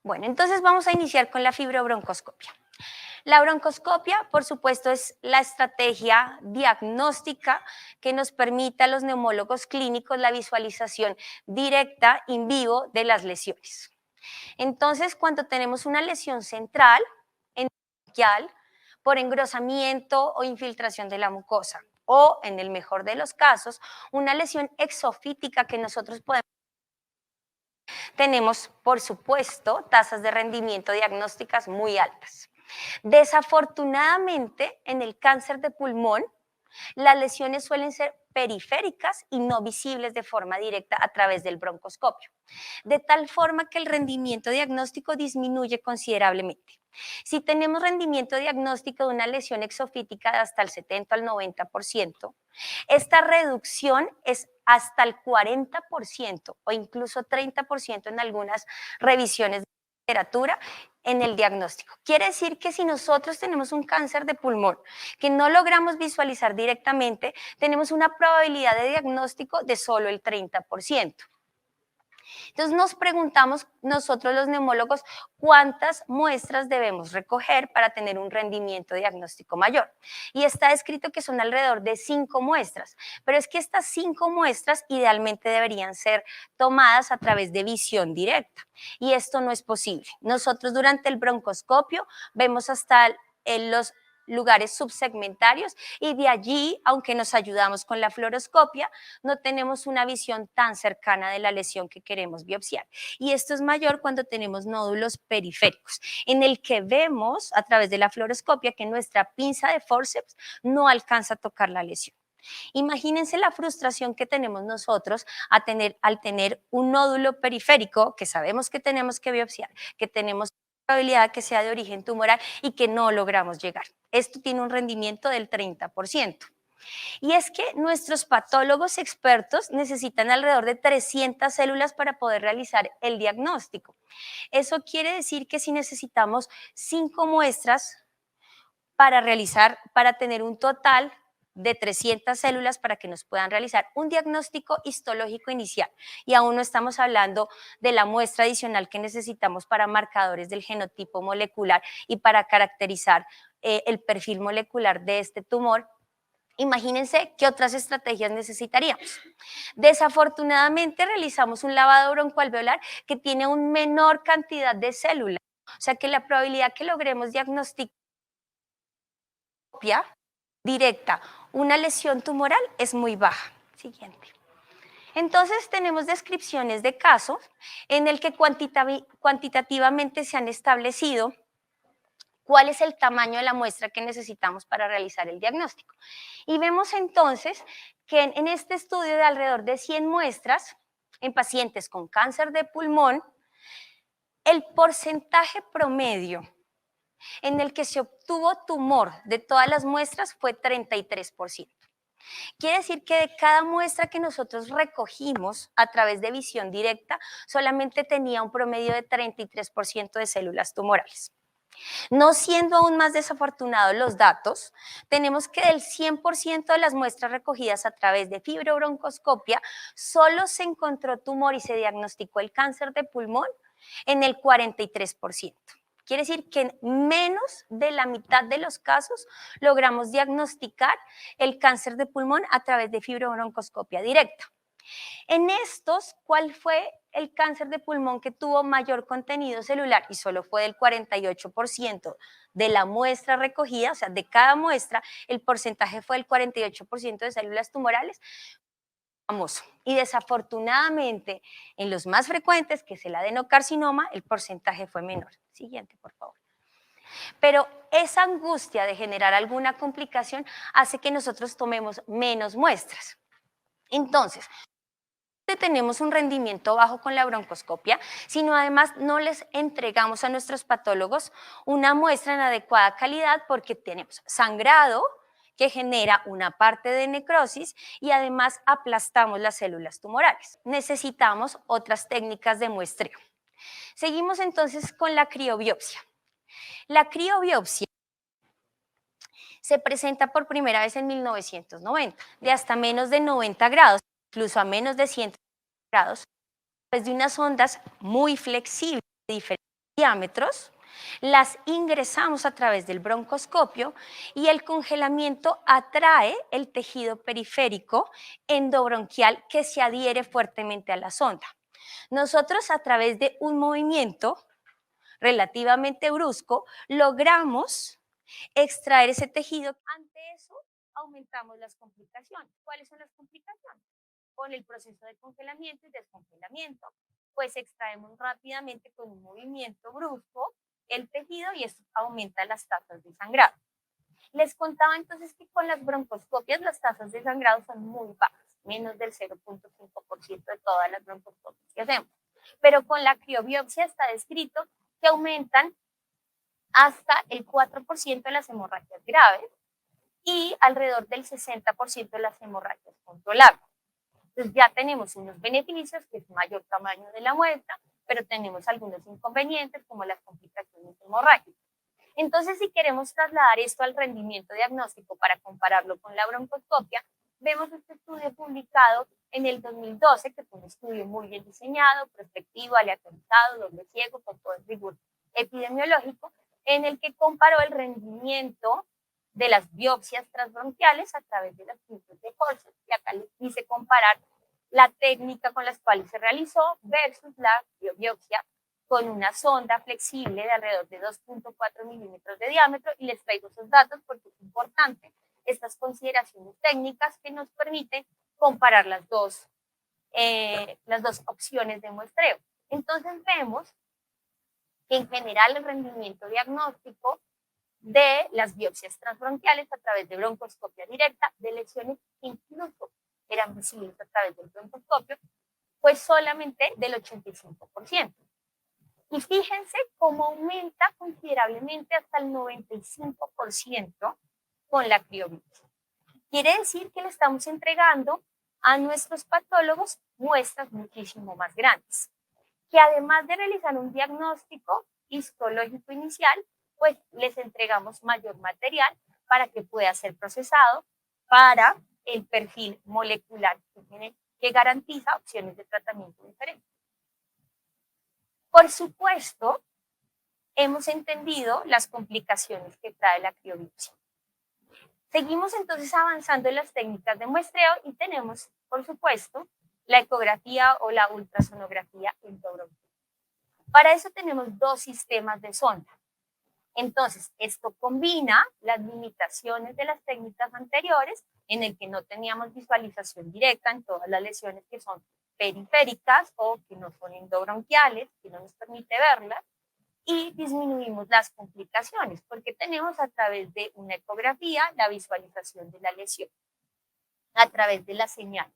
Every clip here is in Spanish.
Bueno, entonces vamos a iniciar con la fibrobroncoscopia. La broncoscopia, por supuesto, es la estrategia diagnóstica que nos permite a los neumólogos clínicos la visualización directa, in vivo, de las lesiones. Entonces, cuando tenemos una lesión central, endobronquial, por engrosamiento o infiltración de la mucosa, o en el mejor de los casos, una lesión exofítica que nosotros podemos, tenemos, por supuesto, tasas de rendimiento diagnósticas muy altas. Desafortunadamente, en el cáncer de pulmón, las lesiones suelen ser periféricas y no visibles de forma directa a través del broncoscopio, de tal forma que el rendimiento diagnóstico disminuye considerablemente. Si tenemos rendimiento diagnóstico de una lesión exofítica de hasta el 70 al 90%, esta reducción es hasta el 40% o incluso 30% en algunas revisiones de literatura en el diagnóstico. Quiere decir que si nosotros tenemos un cáncer de pulmón que no logramos visualizar directamente, tenemos una probabilidad de diagnóstico de solo el 30%. Entonces nos preguntamos nosotros los neumólogos cuántas muestras debemos recoger para tener un rendimiento diagnóstico mayor. Y está escrito que son alrededor de 5 muestras, pero es que estas 5 muestras idealmente deberían ser tomadas a través de visión directa y esto no es posible. Nosotros durante el broncoscopio vemos hasta los lugares subsegmentarios y de allí, aunque nos ayudamos con la fluoroscopia, no tenemos una visión tan cercana de la lesión que queremos biopsiar. Y esto es mayor cuando tenemos nódulos periféricos, en el que vemos a través de la fluoroscopia que nuestra pinza de forceps no alcanza a tocar la lesión. Imagínense la frustración que tenemos nosotros al tener un nódulo periférico que sabemos que tenemos que biopsiar, que tenemos probabilidad que sea de origen tumoral y que no logramos llegar. Esto tiene un rendimiento del 30%. Y es que nuestros patólogos expertos necesitan alrededor de 300 células para poder realizar el diagnóstico. Eso quiere decir que si necesitamos 5 muestras para tener un total de 300 células para que nos puedan realizar un diagnóstico histológico inicial. Y aún no estamos hablando de la muestra adicional que necesitamos para marcadores del genotipo molecular y para caracterizar el perfil molecular de este tumor. Imagínense qué otras estrategias necesitaríamos. Desafortunadamente realizamos un lavado broncoalveolar que tiene una menor cantidad de células, o sea que la probabilidad que logremos diagnosticar directa una lesión tumoral es muy baja. Siguiente. Entonces tenemos descripciones de casos en el que cuantitativamente se han establecido cuál es el tamaño de la muestra que necesitamos para realizar el diagnóstico. Y vemos entonces que en este estudio de alrededor de 100 muestras en pacientes con cáncer de pulmón, el porcentaje promedio en el que se obtuvo tumor de todas las muestras fue 33%. Quiere decir que de cada muestra que nosotros recogimos a través de visión directa, solamente tenía un promedio de 33% de células tumorales. No siendo aún más desafortunados los datos, tenemos que del 100% de las muestras recogidas a través de fibrobroncoscopia, solo se encontró tumor y se diagnosticó el cáncer de pulmón en el 43%. Quiere decir que en menos de la mitad de los casos logramos diagnosticar el cáncer de pulmón a través de fibrobroncoscopia directa. En estos, ¿cuál fue el cáncer de pulmón que tuvo mayor contenido celular? Y solo fue del 48% de la muestra recogida, o sea, de cada muestra, el porcentaje fue del 48% de células tumorales. Famoso. Y desafortunadamente, en los más frecuentes, que es el adenocarcinoma, el porcentaje fue menor. Siguiente, por favor. Pero esa angustia de generar alguna complicación hace que nosotros tomemos menos muestras. Entonces, tenemos un rendimiento bajo con la broncoscopia, sino además no les entregamos a nuestros patólogos una muestra en adecuada calidad porque tenemos sangrado que genera una parte de necrosis y además aplastamos las células tumorales. Necesitamos otras técnicas de muestreo. Seguimos entonces con la criobiopsia. La criobiopsia se presenta por primera vez en 1990, de hasta menos de 90 grados, incluso a menos de 100 grados, pues de unas ondas muy flexibles, diferentes diámetros, las ingresamos a través del broncoscopio y el congelamiento atrae el tejido periférico endobronquial que se adhiere fuertemente a la sonda. Nosotros a través de un movimiento relativamente brusco logramos extraer ese tejido. Ante eso aumentamos las complicaciones. ¿Cuáles son las complicaciones? Con el proceso de congelamiento y descongelamiento, pues extraemos rápidamente con un movimiento brusco el tejido y esto aumenta las tasas de sangrado. Les contaba entonces que con las broncoscopias las tasas de sangrado son muy bajas, menos del 0.5% de todas las broncoscopias que hacemos. Pero con la criobiopsia está descrito que aumentan hasta el 4% de las hemorragias graves y alrededor del 60% de las hemorragias controlables. Entonces ya tenemos unos beneficios, que es mayor tamaño de la muestra, pero tenemos algunos inconvenientes como las complicaciones hemorrágicas. Entonces, si queremos trasladar esto al rendimiento diagnóstico para compararlo con la broncoscopia, vemos este estudio publicado en el 2012, que fue un estudio muy bien diseñado, prospectivo, aleatorizado, doble ciego, con todo el rigor epidemiológico, en el que comparó el rendimiento de las biopsias transbronquiales a través de las pinzas de Holter. Y acá les quise comparar la técnica con las cuales se realizó versus la biopsia con una sonda flexible de alrededor de 2.4 milímetros de diámetro, y les traigo esos datos porque es importante estas consideraciones técnicas que nos permiten comparar las dos opciones de muestreo. Entonces vemos que en general el rendimiento diagnóstico de las biopsias transbronquiales a través de broncoscopia directa de lesiones que incluso eran visibles a través del broncoscopio, pues solamente del 85%. Y fíjense cómo aumenta considerablemente hasta el 95% con la criobiopsia. Quiere decir que le estamos entregando a nuestros patólogos muestras muchísimo más grandes, que además de realizar un diagnóstico histológico inicial, pues les entregamos mayor material para que pueda ser procesado para el perfil molecular que garantiza opciones de tratamiento diferentes. Por supuesto, hemos entendido las complicaciones que trae la criobiopsia. Seguimos entonces avanzando en las técnicas de muestreo y tenemos, por supuesto, la ecografía o la ultrasonografía endobronquial. Para eso tenemos dos sistemas de sonda. Entonces, esto combina las limitaciones de las técnicas anteriores, en el que no teníamos visualización directa en todas las lesiones que son periféricas o que no son endobronquiales, que no nos permite verlas, y disminuimos las complicaciones, porque tenemos a través de una ecografía la visualización de la lesión, a través de las señales.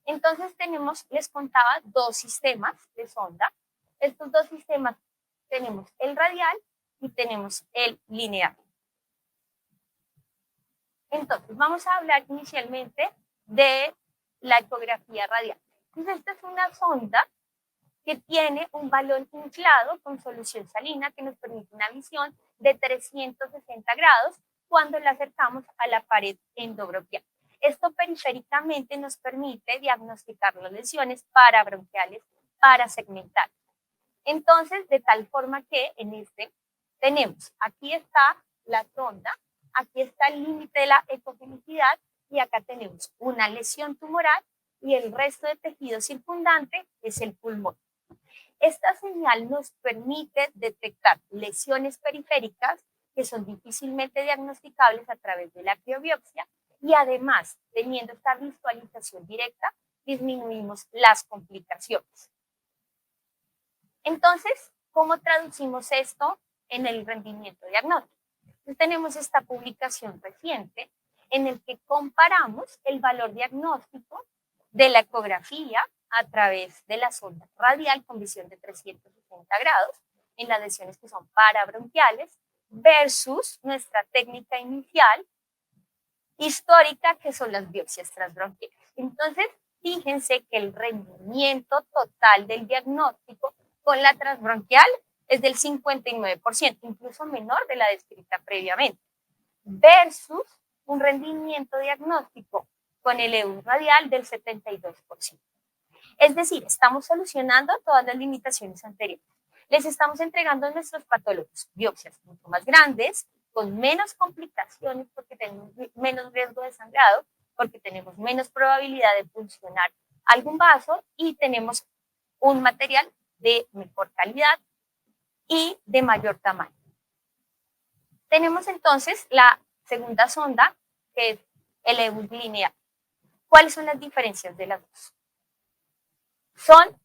Entonces tenemos, les contaba, dos sistemas de sonda. Estos dos sistemas tenemos el radial y tenemos el lineal. Entonces vamos a hablar inicialmente de la ecografía radial. Entonces esta es una sonda que tiene un balón inflado con solución salina que nos permite una visión de 360 grados cuando la acercamos a la pared endobronquial. Esto periféricamente nos permite diagnosticar las lesiones parabronquiales, parasegmentales. Entonces, de tal forma que en este tenemos, aquí está la sonda, aquí está el límite de la ecogenicidad y acá tenemos una lesión tumoral y el resto de tejido circundante es el pulmón. Esta señal nos permite detectar lesiones periféricas que son difícilmente diagnosticables a través de la criobiopsia y además, teniendo esta visualización directa, disminuimos las complicaciones. Entonces, ¿cómo traducimos esto en el rendimiento diagnóstico? Entonces, tenemos esta publicación reciente en el que comparamos el valor diagnóstico de la ecografía a través de la sonda radial con visión de 360 grados en las lesiones que son parabronquiales versus nuestra técnica inicial histórica, que son las biopsias transbronquiales. Entonces, fíjense que el rendimiento total del diagnóstico con la transbronquial es del 59%, incluso menor de la descrita previamente, versus un rendimiento diagnóstico con el EU radial del 72%. Es decir, estamos solucionando todas las limitaciones anteriores. Les estamos entregando a nuestros patólogos biopsias mucho más grandes, con menos complicaciones porque tenemos menos riesgo de sangrado, porque tenemos menos probabilidad de funcionar algún vaso y tenemos un material de mejor calidad y de mayor tamaño. Tenemos entonces la segunda sonda, que es el EBUS lineal. ¿Cuáles son las diferencias de las dos? Son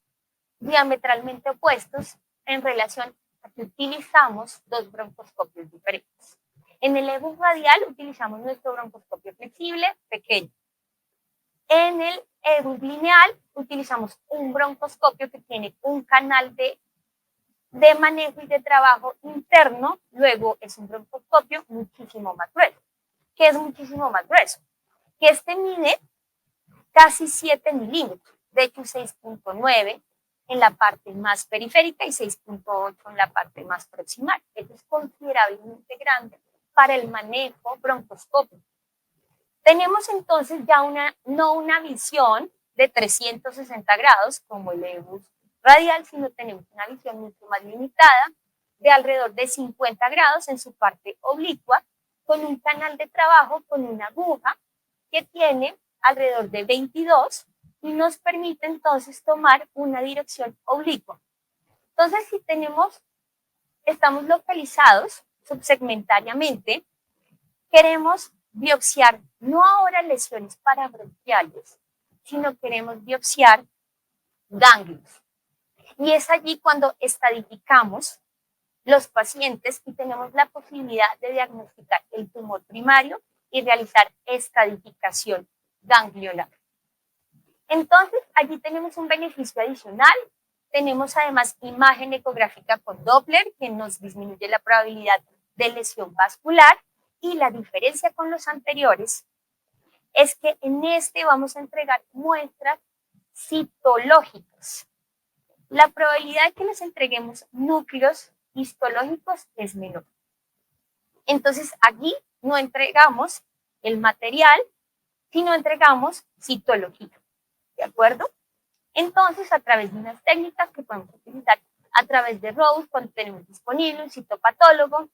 diametralmente opuestos en relación a que utilizamos dos broncoscopios diferentes. En el EBUS radial utilizamos nuestro broncoscopio flexible pequeño. En el EBUS lineal utilizamos un broncoscopio que tiene un canal de manejo y de trabajo interno, luego es un broncoscopio muchísimo más grueso. ¿Qué es muchísimo más grueso? Que este mide casi 7 milímetros, de hecho 6.9 en la parte más periférica y 6.8 en la parte más proximal. Esto es considerablemente grande para el manejo broncoscópico. Tenemos entonces ya no una visión de 360 grados como el EBUS radial, sino tenemos una visión mucho más limitada de alrededor de 50 grados en su parte oblicua, con un canal de trabajo con una aguja que tiene alrededor de 22 y nos permite entonces tomar una dirección oblicua. Entonces, si estamos localizados subsegmentariamente, queremos biopsiar no ahora lesiones parabronquiales, sino queremos biopsiar ganglios. Y es allí cuando estadificamos los pacientes y tenemos la posibilidad de diagnosticar el tumor primario y realizar estadificación ganglionar. Entonces, allí tenemos un beneficio adicional. Tenemos además imagen ecográfica con Doppler, que nos disminuye la probabilidad de lesión vascular. Y la diferencia con los anteriores es que en este vamos a entregar muestras citológicas. La probabilidad de que les entreguemos núcleos histológicos es menor. Entonces, aquí no entregamos el material, sino entregamos citología. ¿De acuerdo? Entonces, a través de unas técnicas que podemos utilizar a través de Rose, cuando tenemos disponible un citopatólogo,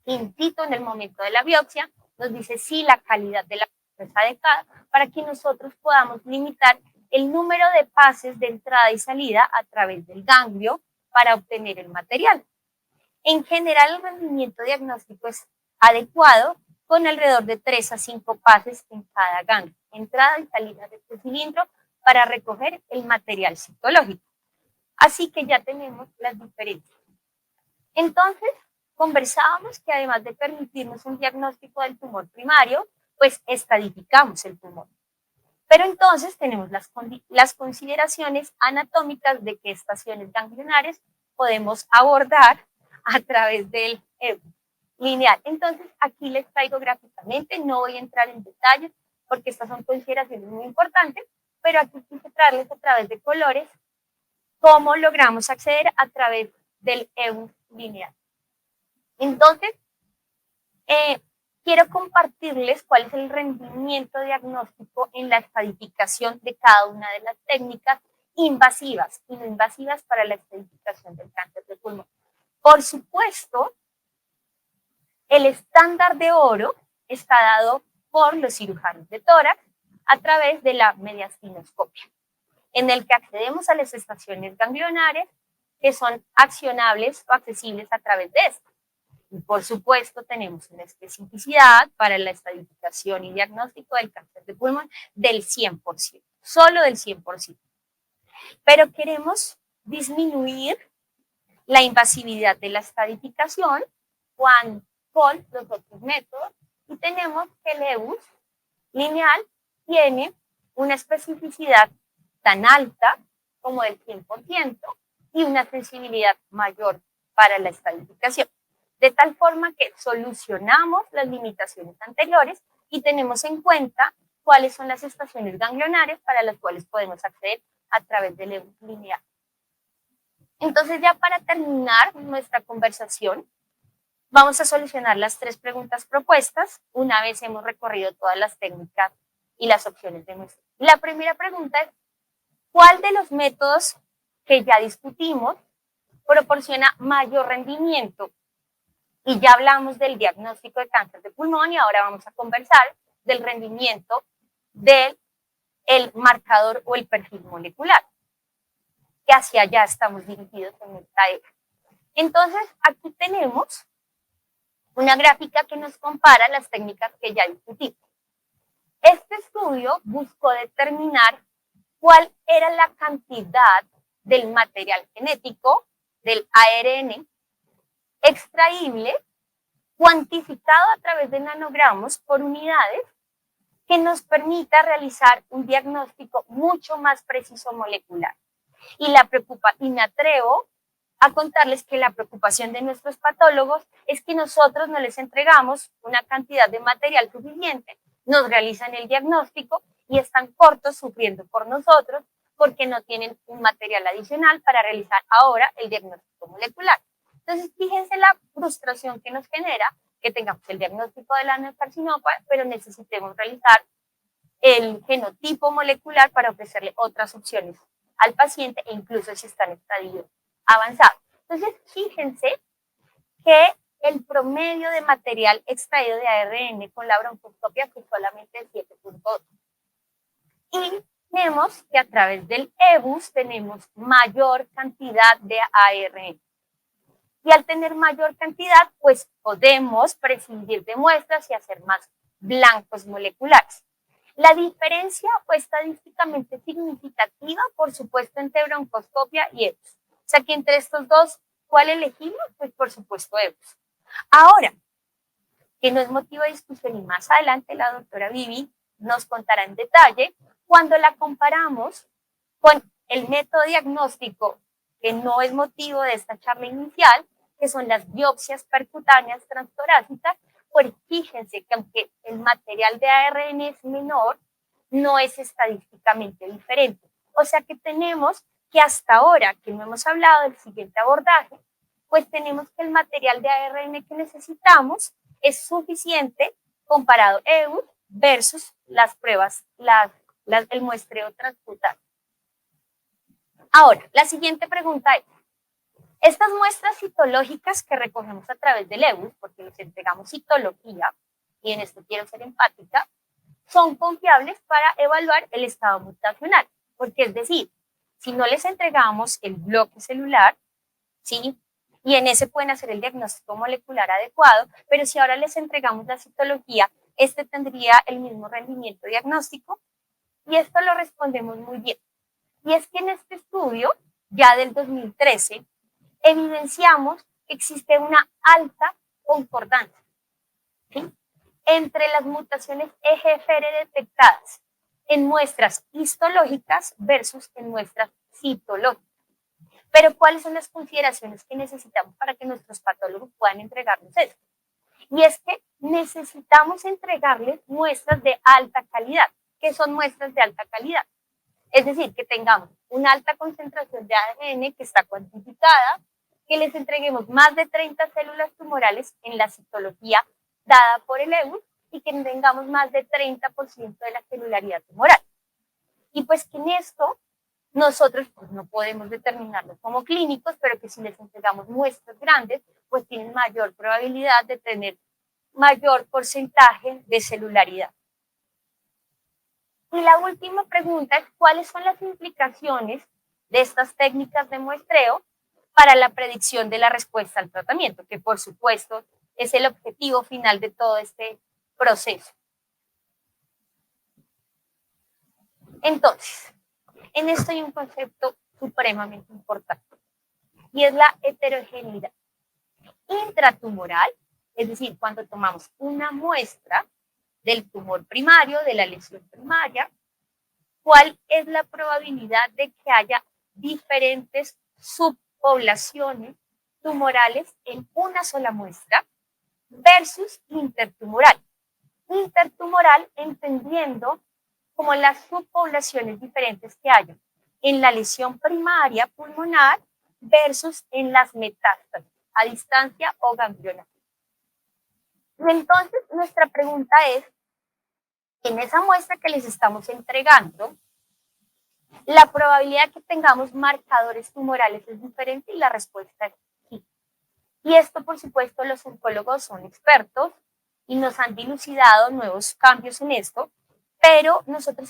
in situ en el momento de la biopsia, nos dice si la calidad de la es adecuada para que nosotros podamos limitar el número de pases de entrada y salida a través del ganglio para obtener el material. En general, el rendimiento diagnóstico es adecuado con alrededor de 3 a 5 pases en cada ganglio, entrada y salida de este cilindro para recoger el material citológico. Así que ya tenemos las diferencias. Entonces, conversábamos que además de permitirnos un diagnóstico del tumor primario, pues estadificamos el tumor. Pero entonces tenemos las consideraciones anatómicas de qué estaciones ganglionares podemos abordar a través del lineal. Entonces, aquí les traigo gráficamente, no voy a entrar en detalles porque estas son consideraciones muy importantes, pero aquí quise traerles a través de colores cómo logramos acceder a través del EBUS lineal. Entonces, quiero compartirles cuál es el rendimiento diagnóstico en la estadificación de cada una de las técnicas invasivas y no invasivas para la estadificación del cáncer de pulmón. Por supuesto, el estándar de oro está dado por los cirujanos de tórax a través de la mediastinoscopia, en el que accedemos a las estaciones ganglionares que son accionables o accesibles a través de esto. Y por supuesto tenemos una especificidad para la estadificación y diagnóstico del cáncer de pulmón del 100%, solo del 100%. Pero queremos disminuir la invasividad de la estadificación con los otros métodos y tenemos que el EBUS lineal tiene una especificidad tan alta como del 100% y una sensibilidad mayor para la estadificación. De tal forma que solucionamos las limitaciones anteriores y tenemos en cuenta cuáles son las estaciones ganglionares para las cuales podemos acceder a través del EBUS lineal. Entonces, ya para terminar nuestra conversación, vamos a solucionar las 3 preguntas propuestas una vez hemos recorrido todas las técnicas y las opciones de muestra. La primera pregunta es, ¿cuál de los métodos que ya discutimos proporciona mayor rendimiento. Y ya hablamos del diagnóstico de cáncer de pulmón y ahora vamos a conversar del rendimiento del marcador o el perfil molecular, que hacia allá estamos dirigidos en esta época. Entonces, aquí tenemos una gráfica que nos compara las técnicas que ya discutimos. Este estudio buscó determinar cuál era la cantidad del material genético, del ARN, extraíble, cuantificado a través de nanogramos por unidades, que nos permita realizar un diagnóstico mucho más preciso molecular. Y me atrevo a contarles que la preocupación de nuestros patólogos es que nosotros no les entregamos una cantidad de material suficiente, nos realizan el diagnóstico y están cortos sufriendo por nosotros porque no tienen un material adicional para realizar ahora el diagnóstico molecular. Entonces, fíjense la frustración que nos genera que tengamos el diagnóstico del adenocarcinoma, pero necesitemos realizar el genotipo molecular para ofrecerle otras opciones al paciente e incluso si está en estadio avanzado. Entonces, fíjense que el promedio de material extraído de ARN con la broncoscopia fue solamente 7.2. Y vemos que a través del EBUS tenemos mayor cantidad de ARN. Y al tener mayor cantidad, pues podemos prescindir de muestras y hacer más blancos moleculares. La diferencia fue estadísticamente significativa, por supuesto, entre broncoscopia y EBUS. O sea que entre estos dos, ¿cuál elegimos? Pues por supuesto EBUS. Ahora, que no es motivo de discusión y más adelante la doctora Vivi nos contará en detalle, cuando la comparamos con el método diagnóstico, que no es motivo de esta charla inicial, que son las biopsias percutáneas transtorácicas, pues fíjense que aunque el material de ARN es menor, no es estadísticamente diferente. O sea que tenemos que hasta ahora, que no hemos hablado del siguiente abordaje, pues tenemos que el material de ARN que necesitamos es suficiente comparado EBUS versus las pruebas, el muestreo transcutáneo. Ahora, la siguiente pregunta es, estas muestras citológicas que recogemos a través del EBUS, porque les entregamos citología, y en esto quiero ser empática, son confiables para evaluar el estado mutacional. Porque es decir, si no les entregamos el bloque celular, ¿sí? Y en ese pueden hacer el diagnóstico molecular adecuado, pero si ahora les entregamos la citología, este tendría el mismo rendimiento diagnóstico, y esto lo respondemos muy bien. Y es que en este estudio, ya del 2013, evidenciamos que existe una alta concordancia, ¿sí?, entre las mutaciones EGFR detectadas en muestras histológicas versus en muestras citológicas. Pero ¿cuáles son las consideraciones que necesitamos para que nuestros patólogos puedan entregarnos esto? Y es que necesitamos entregarles muestras de alta calidad. ¿Qué son muestras de alta calidad? Es decir, que tengamos una alta concentración de ADN que está cuantificada, que les entreguemos más de 30 células tumorales en la citología dada por el EBUS y que tengamos más de 30% de la celularidad tumoral. Y pues que en esto nosotros pues, no podemos determinarlo como clínicos, pero que si les entregamos muestras grandes, pues tienen mayor probabilidad de tener mayor porcentaje de celularidad. Y la última pregunta es, ¿cuáles son las implicaciones de estas técnicas de muestreo para la predicción de la respuesta al tratamiento? Que por supuesto es el objetivo final de todo este proceso. Entonces, en esto hay un concepto supremamente importante y es la heterogeneidad intratumoral, es decir, cuando tomamos una muestra del tumor primario, de la lesión primaria, ¿cuál es la probabilidad de que haya diferentes subpoblaciones tumorales en una sola muestra versus intertumoral? Intertumoral entendiendo como las subpoblaciones diferentes que hay en la lesión primaria pulmonar versus en las metástasis a distancia o ganglionar. Y entonces nuestra pregunta es, en esa muestra que les estamos entregando, La probabilidad que tengamos marcadores tumorales es diferente y la respuesta es sí. Y esto, por supuesto, los oncólogos son expertos y nos han dilucidado nuevos cambios en esto, pero nosotros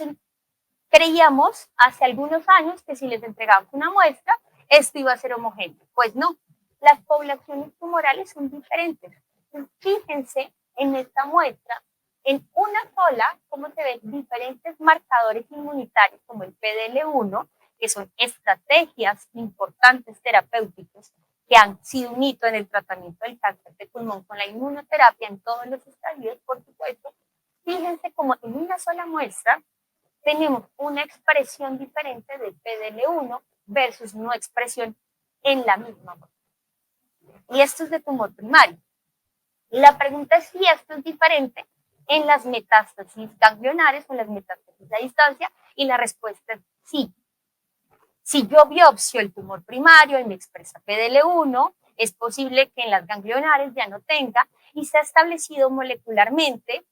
creíamos hace algunos años que si les entregamos una muestra, esto iba a ser homogéneo. Pues no, las poblaciones tumorales son diferentes. Fíjense en esta muestra, en una sola, cómo se ven diferentes marcadores inmunitarios como el PDL1, que son estrategias importantes terapéuticas que han sido un hito en el tratamiento del cáncer de pulmón con la inmunoterapia en todos los estadios, por supuesto. Fíjense cómo en una sola muestra tenemos una expresión diferente de PDL1 versus no expresión en la misma muestra. Y esto es de tumor primario. La pregunta es si esto es diferente en las metástasis ganglionares o en las metástasis a distancia, y la respuesta es sí. Si yo biopsio el tumor primario y me expresa PDL1, es posible que en las ganglionares ya no tenga, y se ha establecido molecularmente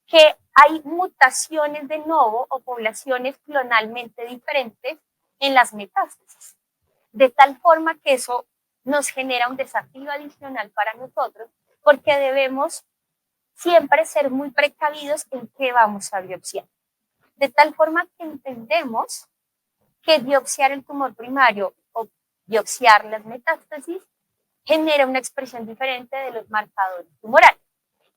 que hay mutaciones de novo o poblaciones clonalmente diferentes en las metástasis, de tal forma que eso nos genera un desafío adicional para nosotros, porque debemos siempre ser muy precavidos en qué vamos a biopsiar. De tal forma que entendemos que biopsiar el tumor primario o biopsiar las metástasis genera una expresión diferente de los marcadores tumorales.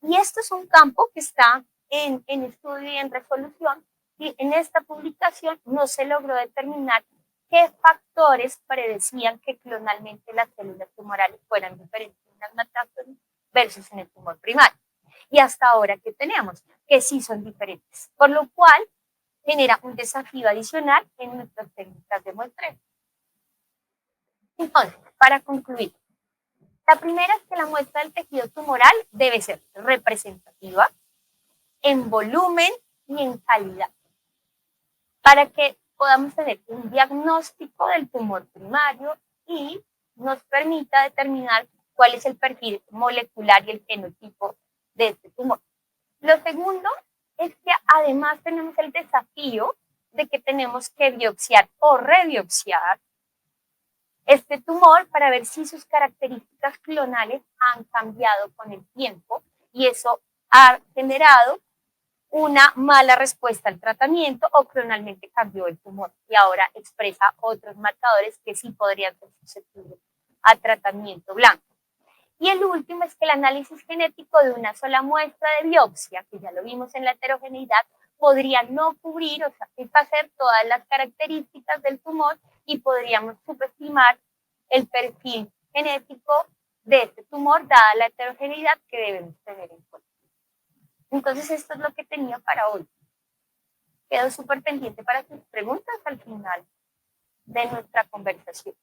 Y esto es un campo que está en estudio y en resolución, y en esta publicación no se logró determinar qué factores predecían que clonalmente las células tumorales fueran diferentes en las metástasis versus en el tumor primario. Y hasta ahora, ¿qué tenemos? Que sí son diferentes, por lo cual genera un desafío adicional en nuestras técnicas de muestreo. Entonces, para concluir, la primera es que la muestra del tejido tumoral debe ser representativa en volumen y en calidad, para que podamos tener un diagnóstico del tumor primario y nos permita determinar cuál es el perfil molecular y el fenotipo de este tumor. Lo segundo es que además tenemos el desafío de que tenemos que biopsiar o rebiopsiar este tumor para ver si sus características clonales han cambiado con el tiempo, y eso ha generado una mala respuesta al tratamiento o clonalmente cambió el tumor y ahora expresa otros marcadores que sí podrían ser susceptibles a tratamiento blanco. Y el último es que el análisis genético de una sola muestra de biopsia, que ya lo vimos en la heterogeneidad, podría no cubrir o satisfacer todas las características del tumor, y podríamos subestimar el perfil genético de este tumor dada la heterogeneidad que debemos tener en cuenta. Entonces esto es lo que tenía para hoy. Quedo súper pendiente para sus preguntas al final de nuestra conversación.